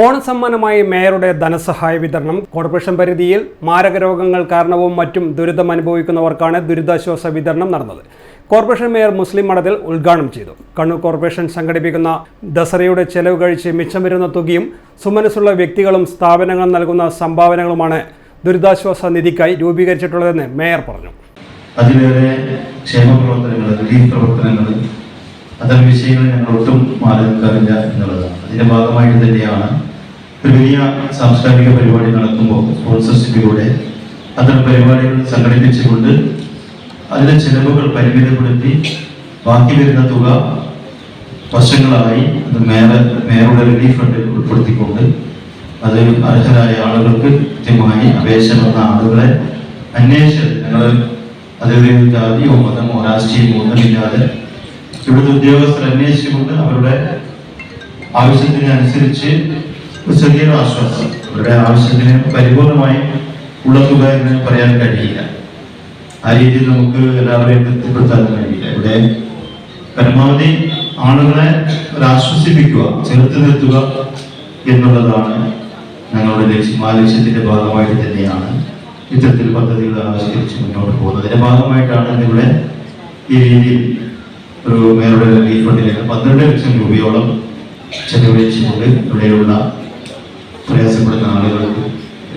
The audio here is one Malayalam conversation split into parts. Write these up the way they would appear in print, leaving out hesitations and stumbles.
ഓണസമ്മാനമായി മേയറുടെ ധനസഹായ വിതരണം. കോർപ്പറേഷൻ പരിധിയിൽ മാരകരോഗങ്ങൾ കാരണവും മറ്റും ദുരിതം അനുഭവിക്കുന്നവർക്കാണ് ദുരിതാശ്വാസ വിതരണം നടന്നത്. കോർപ്പറേഷൻ മേയർ മുസ്ലിം മഠത്തിൽ ഉദ്ഘാടനം ചെയ്തു. കണ്ണൂർ കോർപ്പറേഷൻ സംഘടിപ്പിക്കുന്ന ദസറയുടെ ചെലവ് കഴിച്ച് മിച്ചം വരുന്ന തുകയും സുമനസ്സുള്ള വ്യക്തികളും സ്ഥാപനങ്ങളും നൽകുന്ന സംഭാവനകളുമാണ് ദുരിതാശ്വാസ നിധിക്കായി രൂപീകരിച്ചിട്ടുള്ളതെന്ന് മേയർ പറഞ്ഞു. അതിലേറെ ക്ഷേമ പ്രവർത്തനങ്ങൾ, റിലീഫ് പ്രവർത്തനങ്ങൾ, അത്തരം വിഷയങ്ങൾ ഞങ്ങൾ ഒട്ടും മാറി നിൽക്കാറില്ല എന്നുള്ളതാണ്. അതിന്റെ ഭാഗമായിട്ട് തന്നെയാണ് ഒരു വലിയ സാംസ്കാരിക പരിപാടി നടത്തുമ്പോൾ സ്പോൺസർഷിപ്പിലൂടെ അത്തരം പരിപാടികൾ സംഘടിപ്പിച്ചുകൊണ്ട് അതിലെ ചെലവുകൾ പരിമിതപ്പെടുത്തി ബാക്കി വരുന്ന തുക വർഷങ്ങളായി അത് മേയറുടെ റിലീഫ് ഫണ്ടിൽ ഉൾപ്പെടുത്തിക്കൊണ്ട് അത് അർഹരായ ആളുകൾക്ക് കൃത്യമായി അപേക്ഷ വന്ന ആളുകളെ അന്വേഷിച്ച് ഞങ്ങൾ അതിൽ ജാതിയോ മതമോ രാഷ്ട്രീയമോ ഒന്നുമില്ലാതെ ഇവിടുത്തെ ഉദ്യോഗസ്ഥർ അന്വേഷിച്ചുകൊണ്ട് അവരുടെ ആവശ്യത്തിനനുസരിച്ച് ഒരു ചെറിയൊരു ആശ്വാസം, അവരുടെ ആവശ്യത്തിന് പരിപൂർണമായി ഉള്ള തുക എന്ന് പറയാൻ കഴിയില്ല. ആ രീതിയിൽ നമുക്ക് എല്ലാവരെയും തൃപ്തിപ്പെടുത്താൻ കഴിയില്ല. ഇവിടെ പരമാവധി ആളുകളെ ആശ്വസിപ്പിക്കുക, ചേർത്ത് നിർത്തുക എന്നുള്ളതാണ് ഞങ്ങളുടെ ലക്ഷ്യം. ആ ലക്ഷ്യത്തിന്റെ ഭാഗമായിട്ട് തന്നെയാണ് ഇത്തരത്തിൽ പദ്ധതികൾ ആവിഷ്കരിച്ച് മുന്നോട്ട് പോകുന്നത്. അതിന്റെ ഭാഗമായിട്ടാണ് ഇവിടെ ഈ രീതിയിൽ ഒരു മേയറുടെ റിലീഫ് ഫണ്ടിലേക്ക് 12 ലക്ഷം രൂപയോളം ചെലവഴിച്ചുകൊണ്ട് ഇവിടെയുള്ള പ്രയാസപ്പെടുന്ന ആളുകൾക്ക്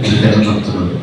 വിതരണം നടത്തുന്നത്.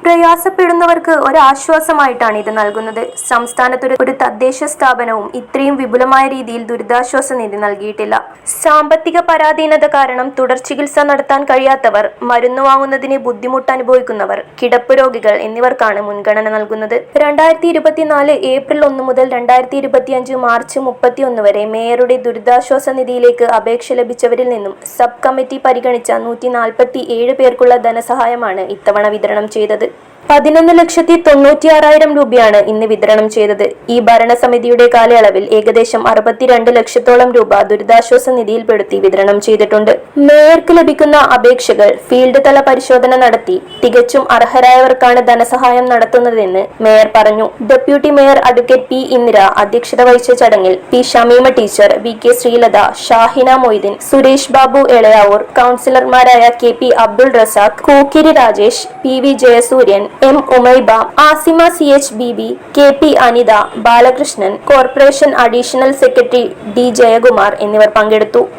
പ്രയാസപ്പെടുന്നവർക്ക് ഒരാശ്വാസമായിട്ടാണ് ഇത് നൽകുന്നത്. സംസ്ഥാനത്ത് ഒരു തദ്ദേശ സ്ഥാപനവും ഇത്രയും വിപുലമായ രീതിയിൽ ദുരിതാശ്വാസ നിധി നൽകിയിട്ടില്ല. സാമ്പത്തിക പരാധീനത കാരണം തുടർ ചികിത്സ നടത്താൻ കഴിയാത്തവർ, മരുന്ന് വാങ്ങുന്നതിന് ബുദ്ധിമുട്ട് അനുഭവിക്കുന്നവർ, കിടപ്പ് രോഗികൾ എന്നിവർക്കാണ് മുൻഗണന നൽകുന്നത്. 2024 ഏപ്രിൽ 1 മുതൽ 2025 മാർച്ച് 31 വരെ മേയറുടെ ദുരിതാശ്വാസ നിധിയിലേക്ക് അപേക്ഷ ലഭിച്ചവരിൽ നിന്നും സബ് കമ്മിറ്റി പരിഗണിച്ച 147 പേർക്കുള്ള ധനസഹായമാണ് ഇത്തവണ വിതരണം ചെയ്തത്. 11,96,000 രൂപയാണ് ഇന്ന് വിതരണം ചെയ്തത്. ഈ ഭരണസമിതിയുടെ കാലയളവിൽ ഏകദേശം 62 ലക്ഷത്തോളം രൂപ ദുരിതാശ്വാസ നിധിയിൽപ്പെടുത്തി വിതരണം ചെയ്തിട്ടുണ്ട്. മേയർക്ക് ലഭിക്കുന്ന അപേക്ഷകൾ ഫീൽഡ് തല പരിശോധന നടത്തി തികച്ചും അർഹരായവർക്കാണ് ധനസഹായം നടത്തുന്നതെന്ന് മേയർ പറഞ്ഞു. Deputy mayor advocate P Indira അധ്യക്ഷത വഹിച്ച ചടങ്ങിൽ P Shameema teacher, V K Sreelatha, Shahina Moideen, Suresh Babu Elayavoor, കൗൺസിലർമാരായ K P Abdul Razak, Kookkiri Rajesh, P V Jayasuryan, M Umaiba, Asima CHBB, K P Anitha, Balakrishnan, corporation additional secretary D Jayakumar എന്നിവർ പങ്കെടുത്തു.